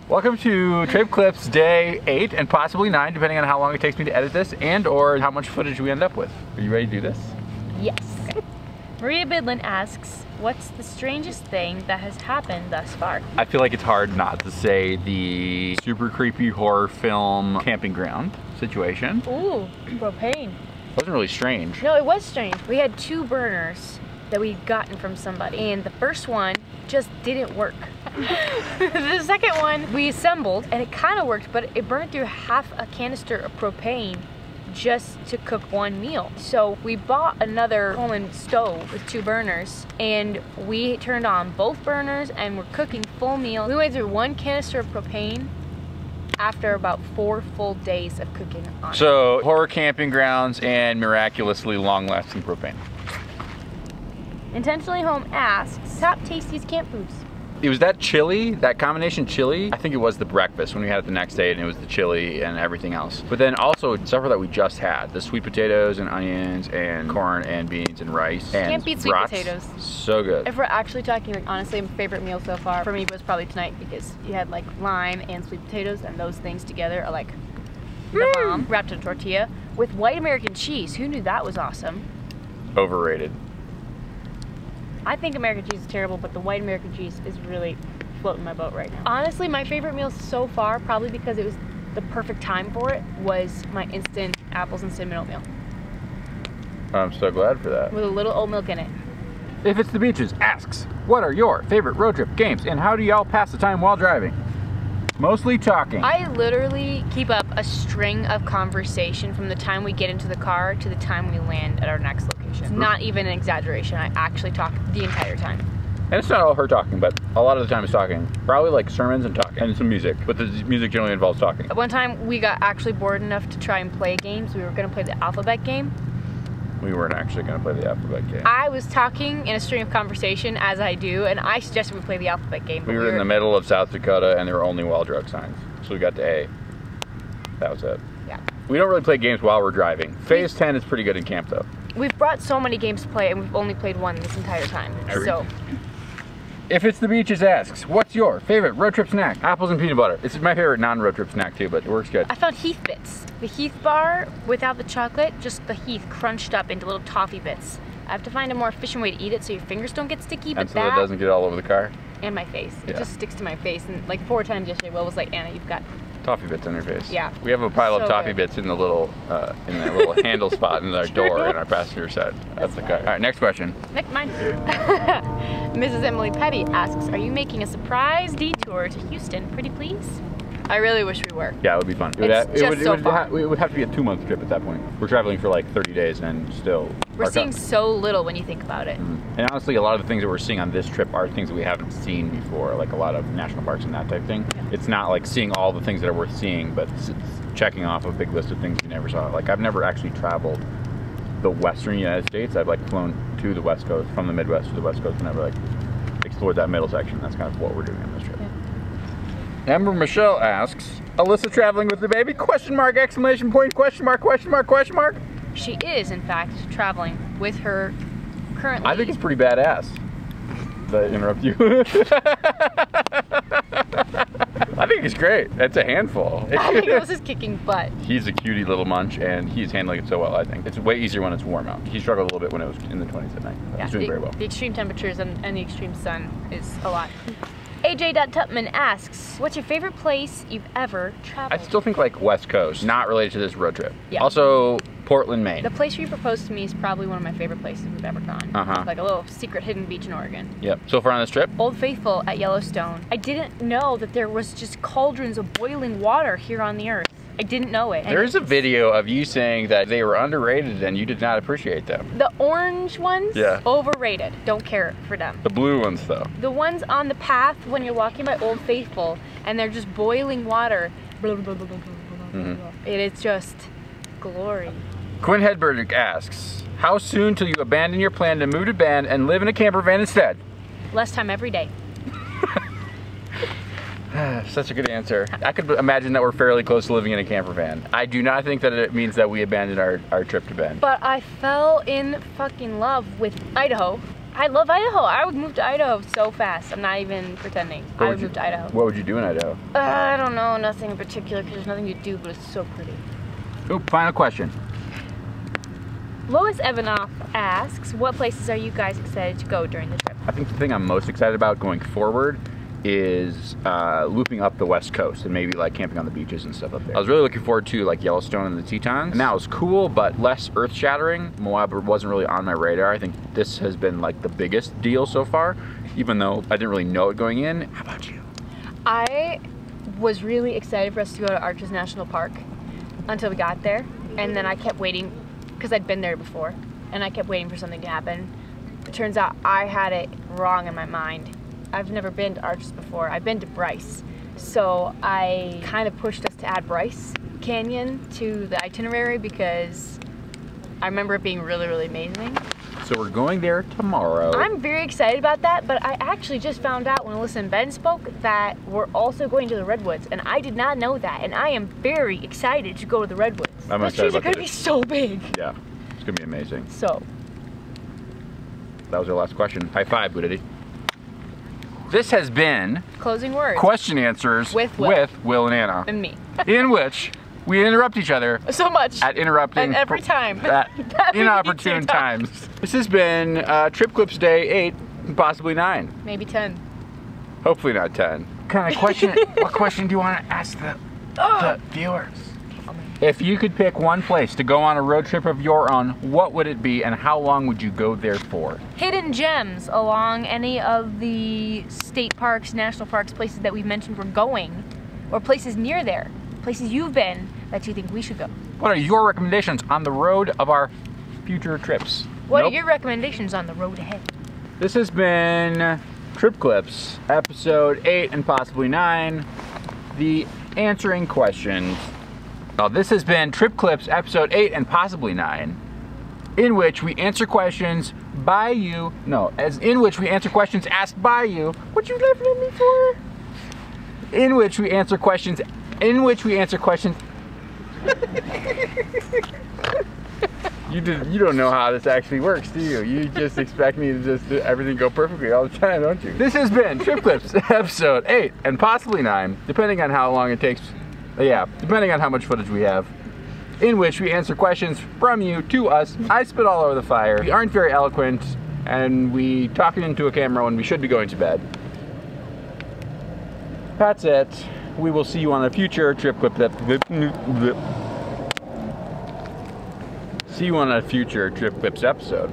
Welcome to Trip Clips Day 8 and possibly 9, depending on how long it takes me to edit this and or how much footage we end up with. Are you ready to do this? Yes. Maria Bidlin asks, what's the strangest thing that has happened thus far? I feel like it's hard not to say the super creepy horror film camping ground situation. Ooh, propane. It wasn't really strange. No, it was strange. We had 2 burners that we'd gotten from somebody, and the first one just didn't work. The second one we assembled and it kind of worked, but it burned through half a canister of propane just to cook one meal. So we bought another Coleman stove with 2 burners and we turned on both burners and we're cooking full meal. We went through 1 canister of propane after about 4 full days of cooking on it. So horror camping grounds and miraculously long-lasting propane. Intentionally Home asks, top tastiest camp foods. It was that chili, that combination chili. I think it was the breakfast when we had it the next day, and it was the chili and everything else. But then also several that we just had. The sweet potatoes and onions and corn and beans and rice. And can't beat sweet potatoes. So good. If we're actually talking, like, honestly, my favorite meal so far for me was probably tonight, because you had like lime and sweet potatoes, and those things together are like the bomb. Wrapped in a tortilla with white American cheese. Who knew that was awesome? Overrated. I think American cheese is terrible, but the white American cheese is really floating my boat right now. Honestly, my favorite meal so far, probably because it was the perfect time for it, was my instant apples and cinnamon oatmeal. I'm so glad for that. With a little oat milk in it. If It's the Beaches asks, what are your favorite road trip games and how do y'all pass the time while driving? Mostly talking. I literally keep up a string of conversation from the time we get into the car to the time we land at our next location. Not even an exaggeration. I actually talk the entire time. And it's not all her talking, but a lot of the time it's talking. Probably like sermons and talking and some music, but the music generally involves talking. One time we got actually bored enough to try and play games. We were gonna play the alphabet game. We weren't actually gonna play the alphabet game. I was talking in a string of conversation, as I do, and I suggested we play the alphabet game. We were in the middle of South Dakota and there were only well drug signs. So we got to A. That was it. Yeah. We don't really play games while we're driving. Phase 10 is pretty good in camp though. We've brought so many games to play and we've only played one this entire time. So. If It's the Beaches asks, what's your favorite road trip snack? Apples and peanut butter. It's my favorite non-road trip snack too, but it works good. I found Heath Bits. The Heath bar without the chocolate, just the Heath crunched up into little toffee bits. I have to find a more efficient way to eat it so your fingers don't get sticky, but and so that doesn't get all over the car? And my face. Yeah. It just sticks to my face. And like 4 times yesterday, Will was like, Anna, you've got toffee bits on your face. Yeah. We have a pile of So toffee good. bits in the little handle spot in our door in our passenger side. That's the car. All right, next question. Next, mine. Mrs. Emily Petty asks, are you making a surprise detour to Houston? Pretty please? I really wish we were. Yeah, it would be fun. It would have to be a 2-month trip at that point. We're traveling for like 30 days and still. We're seeing so little when you think about it. And honestly, a lot of the things that we're seeing on this trip are things that we haven't seen before, like a lot of national parks and that type of thing. Yeah. It's not like seeing all the things that are worth seeing, but it's checking off a big list of things you never saw. Like I've never actually traveled the western United States. I've like flown to the West Coast, from the Midwest to the West Coast, and never like explored that middle section. That's kind of what we're doing on this trip. Yeah. Amber Michelle asks, Alyssa traveling with the baby? Question mark, exclamation point, question mark, question mark, question mark. She is, in fact, traveling with her currently. I think it's pretty badass. Did I interrupt you? I think it's great. It's a handful. I think Rose is kicking butt. He's a cutie little munch, and he's handling it so well, I think. It's way easier when it's warm out. He struggled a little bit when it was in the 20s at night. Yeah, He's doing very well. The extreme temperatures and the extreme sun is a lot. AJ.Tutman asks, what's your favorite place you've ever traveled? I still think like West Coast, not related to this road trip. Yeah. Also, Portland, Maine. The place where you proposed to me is probably one of my favorite places we've ever gone. Like a little secret hidden beach in Oregon. Yep. So far on this trip? Old Faithful at Yellowstone. I didn't know that there was just cauldrons of boiling water here on the earth. I didn't know it. There is a video of you saying that they were underrated and you did not appreciate them. The orange ones? Yeah. Overrated. Don't care for them. The blue ones though. The ones on the path when you're walking by Old Faithful and they're just boiling water. Blah, blah, blah, blah, blah, blah, blah. It is just glory. Quinn Hedberg asks, how soon till you abandon your plan to move to Bend and live in a camper van instead? Less time every day. Such a good answer. I could imagine that we're fairly close to living in a camper van. I do not think that it means that we abandoned our trip to Bend. But I fell in fucking love with Idaho. I love Idaho. I would move to Idaho so fast. I'm not even pretending. I would move to Idaho. What would you do in Idaho? I don't know, nothing in particular because there's nothing to do, but it's so pretty. Oop, final question. Lois Evanoff asks, what places are you guys excited to go during the trip? I think the thing I'm most excited about going forward is looping up the West Coast and maybe like camping on the beaches and stuff up there. I was really looking forward to like Yellowstone and the Tetons, and that was cool, but less earth-shattering. Moab wasn't really on my radar. I think this has been like the biggest deal so far, even though I didn't really know it going in. How about you? I was really excited for us to go to Arches National Park until we got there, and then I kept waiting because I'd been there before, and I kept waiting for something to happen. It turns out I had it wrong in my mind. I've never been to Arches before. I've been to Bryce. So I kind of pushed us to add Bryce Canyon to the itinerary because I remember it being really, really amazing. So we're going there tomorrow. I'm very excited about that, but I actually just found out when Alyssa and Ben spoke that we're also going to the Redwoods, and I did not know that, and I am very excited to go to the Redwoods. I'm Those excited trees are about going to be so big. Yeah, it's gonna be amazing. So. That was our last question. High five, Budity. This has been Closing words. Question Answers with Will and Anna. And me. In which we interrupt each other so much. at interrupting and every time. at inopportune times. This has been Trip Clips Day 8, possibly 9. Maybe 10. Hopefully not 10. What kind of question? What question do you want to ask the viewers? If you could pick one place to go on a road trip of your own, what would it be and how long would you go there for? Hidden gems along any of the state parks, national parks, places that we mentioned we're going, or places near there, places you've been that you think we should go. What are your recommendations on the road of our future trips? What are your recommendations on the road ahead? This has been Trip Clips, episode 8 and possibly 9, the answering questions. This has been Trip Clips, episode 8 and possibly 9, in which we answer questions by you, in which we answer questions asked by you. What you laughing at me for? In which we answer questions, You don't know how this actually works, do you? You just expect me to just do everything go perfectly all the time, don't you? This has been Trip Clips, episode 8 and possibly 9, depending on how long it takes. Yeah, depending on how much footage we have, in which we answer questions from you to us. I spit all over the fire. We aren't very eloquent, and we talk it into a camera when we should be going to bed. That's it. We will see you on a future Trip Clip. See you on a future Trip Clips episode.